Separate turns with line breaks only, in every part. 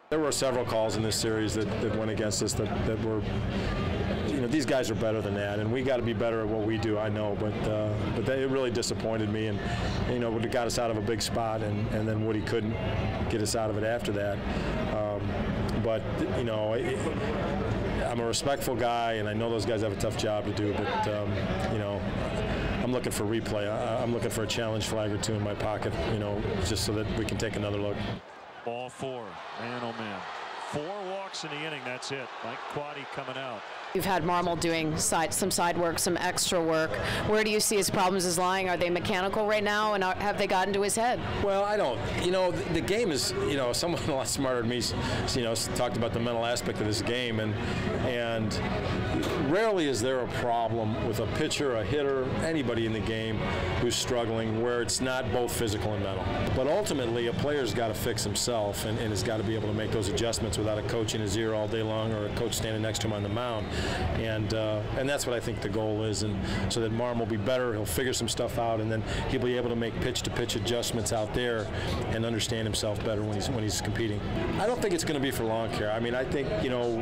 There were several calls in this series that went against us that were, you know, these guys are better than that, and we got to be better at what we do, I know, but it really disappointed me, and you know, it got us out of a big spot, and then Woody couldn't get us out of it after that. But you know, I'm a respectful guy, and I know those guys have a tough job to do, but you know, I'm looking for replay. I'm looking for a challenge flag or two in my pocket, you know, just so that we can take another look.
Ball 4, man oh man. 4 walks in the inning, that's it. Mike Quade coming out.
You've had Marmol doing some side work, some extra work. Where do you see his problems as lying? Are they mechanical right now, and have they gotten to his head?
Well, I don't. You know, the game is, you know, someone a lot smarter than me, you know, talked about the mental aspect of this game, and rarely is there a problem with a pitcher, a hitter, anybody in the game who's struggling where it's not both physical and mental. But ultimately, a player's got to fix himself and has got to be able to make those adjustments without a coach in his ear all day long or a coach standing next to him on the mound. And that's what I think the goal is, and so that Marmol will be better, he'll figure some stuff out, and then he'll be able to make pitch-to-pitch adjustments out there and understand himself better when he's competing. I don't think it's going to be for long, Kerry. I mean, I think, you know,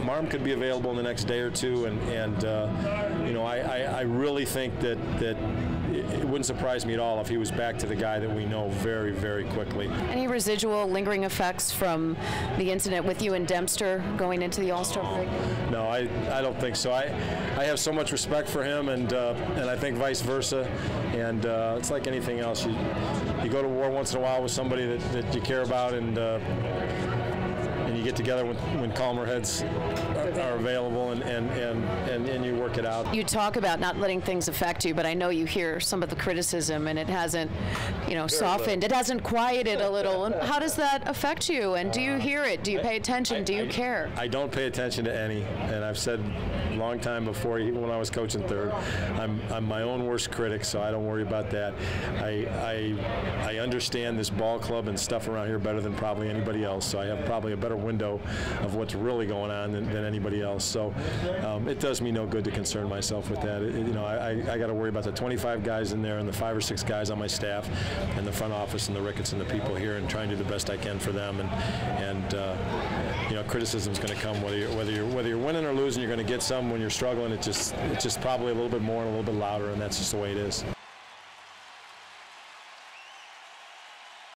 Marm could be available in the next day or two, and you know, I really think that it wouldn't surprise me at all if he was back to the guy that we know very, very quickly.
Any residual lingering effects from the incident with you and Dempster going into the All-Star break?
No, I don't think so. I have so much respect for him, and I think vice versa. And it's like anything else. You go to war once in a while with somebody that you care about, and you get together when calmer heads are available, and you work it out.
You talk about not letting things affect you, but I know you hear some of the criticism, and it hasn't, you know, softened. It hasn't quieted a little. And how does that affect you? And do you hear it? Do you pay attention? Do you care?
I don't pay attention to any, and I've said a long time before, even when I was coaching third, I'm my own worst critic, so I don't worry about that. I understand this ball club and stuff around here better than probably anybody else, so I have probably a better window of what's really going on than anybody else. So it does me no good to concern myself with that. You know, I got to worry about the 25 guys in there and the 5 or 6 guys on my staff and the front office and the Ricketts and the people here, and trying to do the best I can for them. And you know, criticism is going to come whether you're winning or losing. You're going to get some when you're struggling. It's just probably a little bit more and a little bit louder, and that's just the way it is.